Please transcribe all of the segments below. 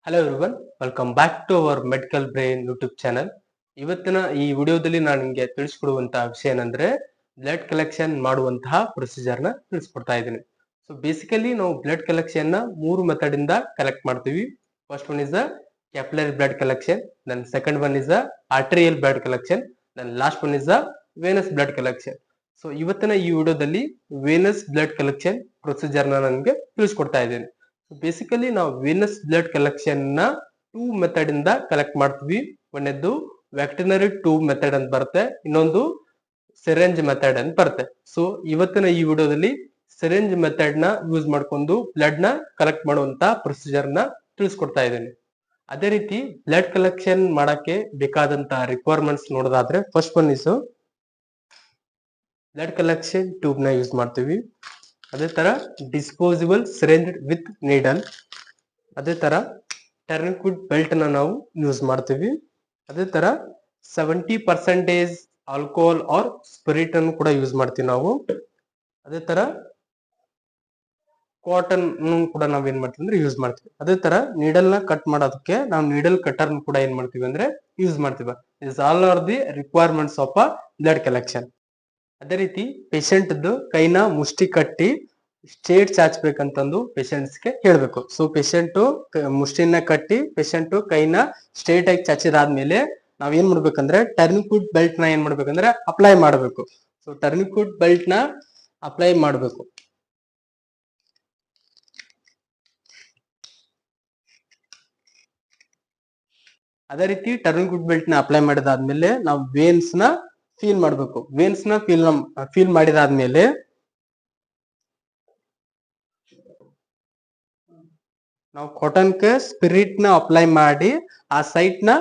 Hello everyone, welcome back to our medical brain YouTube channel. ಇವತ್ತಿನ ಈ ವಿಡಿಯೋದಲ್ಲಿ ನಾನು ನಿಮಗೆ ತಿಳಿಸ್ಕೊಡುವಂತಹ ವಿಷಯ ಏನಂದ್ರೆ ಬ್ಲಡ್ ಕಲೆಕ್ಷನ್ ಮಾಡುವಂತಹ ಪ್ರೊಸೀಜರ್ ನ ತಿಳಿಸ್ಕೊಡ್ತಾ ಇದ್ದೀನಿ. ಸೊ ಬೇಸಿಕಲಿ ನಾವು ಬ್ಲಡ್ ಕಲೆಕ್ಷನ್ ನ ಮೂರು ಮೆಥಡ್ ಇಂದ ಕಲೆಕ್ಟ್ ಮಾಡ್ತೀವಿ. First one is the capillary blood collection, then second one is the arterial blood collection, then last one is the venous blood collection. So ಇವತ್ತಿನ ಈ ವಿಡಿಯೋದಲ್ಲಿ ವೇನಸ್ ಬ್ಲಡ್ ಕಲೆಕ್ಷನ್ ಪ್ರೊಸೀಜರ್ ನ ನನಗೆ ತಿಳಿಸ್ಕೊಡ್ತಾ ಇದ್ದೀನಿ. ಬೇಸಿಕಲಿ ನಾವು ವೇನಸ್ ಬ್ಲಡ್ ಕಲೆಕ್ಷನ್ ನ two method ಇಂದ ಕಲೆಕ್ಟ್ ಮಾಡ್ತೀವಿ. ಒಂದನೇದು ವ್ಯಾಕ್ಟಿನರಿ ಟ್ಯೂಬ್ ಮೆಥಡ್ ಅಂತ ಬರುತ್ತೆ, ಇನ್ನೊಂದು ಸಿರೆಂಜ್ ಮೆಥಡ್ ಅಂತ ಬರುತ್ತೆ. ಸೊ ಇವತ್ತಿನ ಈ ವಿಡಿಯೋದಲ್ಲಿ ಸಿರೆಂಜ್ ಮೆಥಡ್ ನ ಯೂಸ್ ಮಾಡ್ಕೊಂಡು ಬ್ಲಡ್ ನ ಕಲೆಕ್ಟ್ ಮಾಡುವಂತ ಪ್ರೊಸೀಜರ್ ನ ತಿಳಿಸ್ಕೊಡ್ತಾ ಇದ್ದೇನೆ. ಅದೇ ರೀತಿ ಬ್ಲಡ್ ಕಲೆಕ್ಷನ್ ಮಾಡಕ್ಕೆ ಬೇಕಾದಂತ ರಿಕ್ವೈರ್ಮೆಂಟ್ಸ್ ನೋಡೋದಾದ್ರೆ first one is blood collection tube ನ ಯೂಸ್ ಮಾಡ್ತೀವಿ. ಅದೇ ತರ ಡಿಸ್ಪೋಸಿಬಲ್ ಸಿರಿಂಜ್ ವಿತ್ ನೀಡಲ್, ಅದೇ ತರ ಟರ್ನಿಕ್ವಿಡ್ ಬೆಲ್ಟ್ ನ ನಾವು ಯೂಸ್ ಮಾಡ್ತೀವಿ. ಅದೇ ತರ 70% ಆಲ್ಕೋಹಾಲ್ ಆರ್ ಸ್ಪಿರಿಟ್ ಅನ್ನು ಕೂಡ ಯೂಸ್ ಮಾಡ್ತೀವಿ ನಾವು. ಅದೇ ತರ ಕಾಟನ್ ಕೂಡ ನಾವ್ ಏನ್ ಮಾಡ್ತೀವಿ ಅಂದ್ರೆ ಯೂಸ್ ಮಾಡ್ತೀವಿ. ಅದೇ ತರ ನೀಡಲ್ ನ ಕಟ್ ಮಾಡೋದಕ್ಕೆ ನಾವು ನೀಡಲ್ ಕಟರ್ ಕೂಡ ಏನ್ ಮಾಡ್ತೀವಿ ಅಂದ್ರೆ ಯೂಸ್ ಮಾಡ್ತೀವಿ. Is all are the requirements of a blood collection. ಅದೇ ರೀತಿ ಪೇಷಂಟ್ ಕೈನ ಮುಷ್ಟಿ ಕಟ್ಟಿ ಸ್ಟ್ರೇಟ್ ಚಾಚ್ಬೇಕಂತಂದು ಪೇಷಂಟ್ಸ್ಗೆ ಹೇಳ್ಬೇಕು. ಸೊ ಪೇಷಂಟ್ ಮುಷ್ಟಿನ ಕಟ್ಟಿ ಪೇಷಂಟ್ ಕೈನ ಸ್ಟ್ರೇಟ್ ಆಗಿ ಚಾಚಿದಾದ್ಮೇಲೆ ನಾವ್ ಏನ್ ಮಾಡ್ಬೇಕಂದ್ರೆ ಟರ್ನಿಕ್ವಿಡ್ ಬೆಲ್ಟ್ ನ ಏನ್ ಮಾಡ್ಬೇಕಂದ್ರೆ ಅಪ್ಲೈ ಮಾಡಬೇಕು. ಸೊ ಟರ್ನಿಕ್ವಿಡ್ ಬೆಲ್ಟ್ ನ ಅಪ್ಲೈ ಮಾಡಬೇಕು. ಅದೇ ರೀತಿ ಟರ್ನಿಕ್ವಿಡ್ ಬೆಲ್ಟ್ ನ ಅಪ್ಲೈ ಮಾಡಿದಾದ್ಮೇಲೆ ನಾವು ವೇನ್ಸ್ ನ ಫೀಲ್ ಮಾಡಬೇಕು. ವೇನ್ಸ್ ನ ಫೀಲ್ ಮಾಡಿದಾದ್ಮೇಲೆ ನಾವು ಕಾಟನ್ ಗೆ ಸ್ಪಿರಿಟ್ ನ ಅಪ್ಲೈ ಮಾಡಿ ಆ ಸೈಟ್ ನ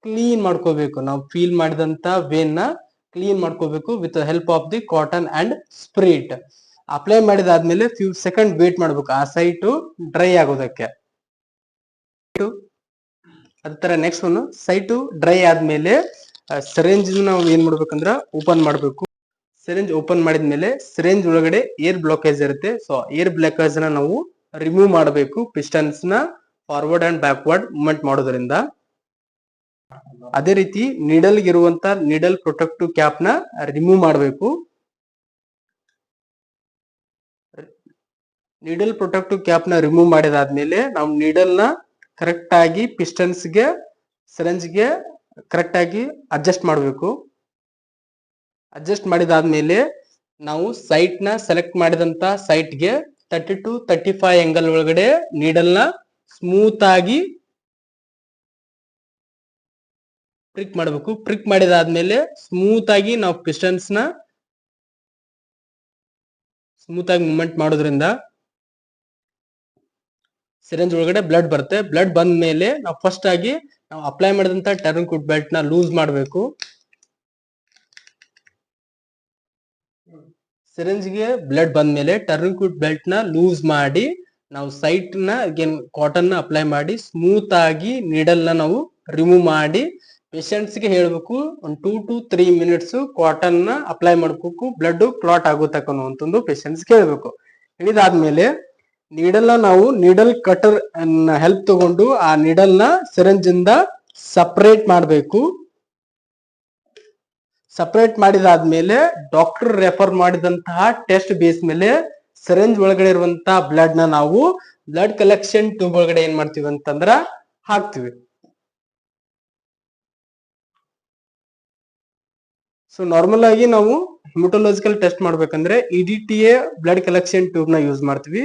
ಕ್ಲೀನ್ ಮಾಡ್ಕೋಬೇಕು. ನಾವು ಫೀಲ್ ಮಾಡಿದಂತ ವೇನ್ ನ ಕ್ಲೀನ್ ಮಾಡ್ಕೋಬೇಕು with help of the cotton and spirit. Apply ಮಾಡಿದಾದ್ಮೇಲೆ ಫ್ಯೂ ಸೆಕೆಂಡ್ ವೇಟ್ ಮಾಡ್ಬೇಕು ಆ ಸೈಟ್ ಡ್ರೈ ಆಗೋದಕ್ಕೆ. ಅದೇ ತರ ನೆಕ್ಸ್ಟ್ ಒನ್ ಸೈಟ್ ಡ್ರೈ ಆದ್ಮೇಲೆ ಸಿರಿಂಜ್ ನಾವು ಏನ್ ಮಾಡ್ಬೇಕಂದ್ರ ಓಪನ್ ಮಾಡ್ಬೇಕು. ಸಿರಿಂಜ್ ಓಪನ್ ಮಾಡಿದ್ಮೇಲೆ ಸಿರಿಂಜ್ ಒಳಗಡೆ ಏರ್ ಬ್ಲಾಕೇಜ್ ಇರುತ್ತೆ. ಸೊ ಏರ್ ಬ್ಲಾಕೇಜ್ ನ ನಾವು ರಿಮೂವ್ ಮಾಡಬೇಕು ಪಿಸ್ಟನ್ಸ್ ನ ಫಾರ್ವರ್ಡ್ ಅಂಡ್ ಬ್ಯಾಕ್ವರ್ಡ್ ಮೂವ್ಮೆಂಟ್ ಮಾಡೋದ್ರಿಂದ. ಅದೇ ರೀತಿ ನೀಡಲ್ ಇರುವಂತ ನೀಡಲ್ ಪ್ರೊಟೆಕ್ಟಿವ್ ಕ್ಯಾಪ್ ನ ರಿಮೂವ್ ಮಾಡಬೇಕು. ನೀಡಲ್ ಪ್ರೊಟೆಕ್ಟಿವ್ ಕ್ಯಾಪ್ ನ ರಿಮೂವ್ ಮಾಡಿದಾದ್ಮೇಲೆ ನಾವು ನೀಡಲ್ ನ ಕರೆಕ್ಟ್ ಆಗಿ ಪಿಸ್ಟನ್ಸ್ ಗೆ ಸಿರಿಂಜ್ ಗೆ ಕರೆಕ್ಟ್ ಆಗಿ ಅಡ್ಜಸ್ಟ್ ಮಾಡಬೇಕು. ಅಡ್ಜಸ್ಟ್ ಮಾಡಿದಾದ್ಮೇಲೆ ನಾವು ಸೈಟ್ ನ ಸೆಲೆಕ್ಟ್ ಮಾಡಿದಂತ ಸೈಟ್ ಗೆ 30 to 35 ಆಂಗಲ್ ಒಳಗಡೆ ನೀಡಲ್ ನ ಸ್ಮೂತ್ ಆಗಿ ಪ್ರಿಕ್ ಮಾಡಬೇಕು. ಪ್ರಿಕ್ ಮಾಡಿದಾದ್ಮೇಲೆ ಸ್ಮೂತ್ ಆಗಿ ನಾವು ಪಿಸ್ಟನ್ಸ್ ನ ಸ್ಮೂತ್ ಆಗಿ ಮೂವ್ಮೆಂಟ್ ಮಾಡೋದ್ರಿಂದ ಸಿರಿಂಜ್ ಒಳಗಡೆ ಬ್ಲಡ್ ಬರುತ್ತೆ. ಬ್ಲಡ್ ಬಂದ ಮೇಲೆ ನಾವು ಫಸ್ಟ್ ಆಗಿ ನಾವು ಅಪ್ಲೈ ಮಾಡಿದಂತ ಟರ್ನಿಕ್ವಿಡ್ ಬೆಲ್ಟ್ ನ ಲೂಸ್ ಮಾಡಬೇಕು. ಸಿರಿಂಜ್ ಗೆ ಬ್ಲಡ್ ಬಂದ ಮೇಲೆ ಟರ್ನಿಕ್ವಿಡ್ ಬೆಲ್ಟ್ ನ ಲೂಸ್ ಮಾಡಿ ನಾವು ಸೈಟ್ ನ ಕಾಟನ್ ನ ಅಪ್ಲೈ ಮಾಡಿ ಸ್ಮೂತ್ ಆಗಿ ನೀಡಲ್ ನ ನಾವು ರಿಮೂವ್ ಮಾಡಿ ಪೇಷಂಟ್ಸ್ ಗೆ ಹೇಳ್ಬೇಕು ಒಂದು 2 to 3 ಮಿನಿಟ್ಸ್ ಕಾಟನ್ ನ ಅಪ್ಲೈ ಮಾಡ್ಬೇಕು. ಬ್ಲಡ್ ಕ್ಲಾಟ್ ಆಗುತ್ತಕ್ಕಂತಂದು ಪೇಷಂಟ್ಸ್ ಹೇಳ್ಬೇಕು. ಇದಾದ್ಮೇಲೆ ನೀಡಲ್ ನ ನಾವು ನೀಡಲ್ ಕಟರ್ ಹೆಲ್ಪ್ ತಗೊಂಡು ಆ ನೀಡಲ್ ನ ಸಿರಿಂಜ್ ಇಂದ ಸಪರೇಟ್ ಮಾಡಬೇಕು. ಸಪರೇಟ್ ಮಾಡಿದಾದ್ಮೇಲೆ ಡಾಕ್ಟರ್ ರೆಫರ್ ಮಾಡಿದಂತಹ ಟೆಸ್ಟ್ ಬೇಸ್ ಮೇಲೆ ಸಿರಿಂಜ್ ಒಳಗಡೆ ಇರುವಂತಹ ಬ್ಲಡ್ ನ ನಾವು ಬ್ಲಡ್ ಕಲೆಕ್ಷನ್ ಟ್ಯೂಬ್ ಒಳಗಡೆ ಏನ್ ಮಾಡ್ತೀವಿ ಅಂತಂದ್ರ ಹಾಕ್ತಿವಿ. ಸೊ ನಾರ್ಮಲ್ ಆಗಿ ನಾವು ಹಿಮಟೋಲಾಜಿಕಲ್ ಟೆಸ್ಟ್ ಮಾಡ್ಬೇಕಂದ್ರೆ ಇಡಿಟಿಎ ಬ್ಲಡ್ ಕಲೆಕ್ಷನ್ ಟ್ಯೂಬ್ ನ ಯೂಸ್ ಮಾಡ್ತೀವಿ.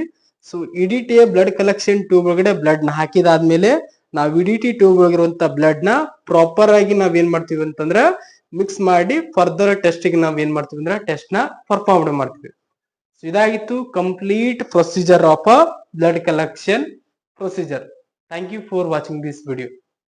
ಸೊ ಇಡಿಟಿಎ ಬ್ಲಡ್ ಕಲೆಕ್ಷನ್ ಟ್ಯೂಬ್ ಒಳಗಡೆ ಬ್ಲಡ್ ನ ಹಾಕಿದಾದ್ಮೇಲೆ ನಾವು ಇಡಿಟಿ ಟ್ಯೂಬ್ ಒಳಗಿರುವಂತ ಬ್ಲಡ್ ನ ಪ್ರಾಪರ್ ಆಗಿ ನಾವ್ ಏನ್ ಮಾಡ್ತೀವಿ ಅಂತಂದ್ರ ಮಿಕ್ಸ್ ಮಾಡಿ ಫರ್ದರ್ ಟೆಸ್ಟ್ ಗೆ ನಾವ್ ಏನ್ ಮಾಡ್ತೀವಿ ಅಂದ್ರೆ ಟೆಸ್ಟ್ ನ ಪರ್ಫಾರ್ಮ್ ಮಾಡ್ತೀವಿ. ಸೊ ಇದಾಗಿತ್ತು complete procedure of a blood collection procedure. Thank you for watching this video.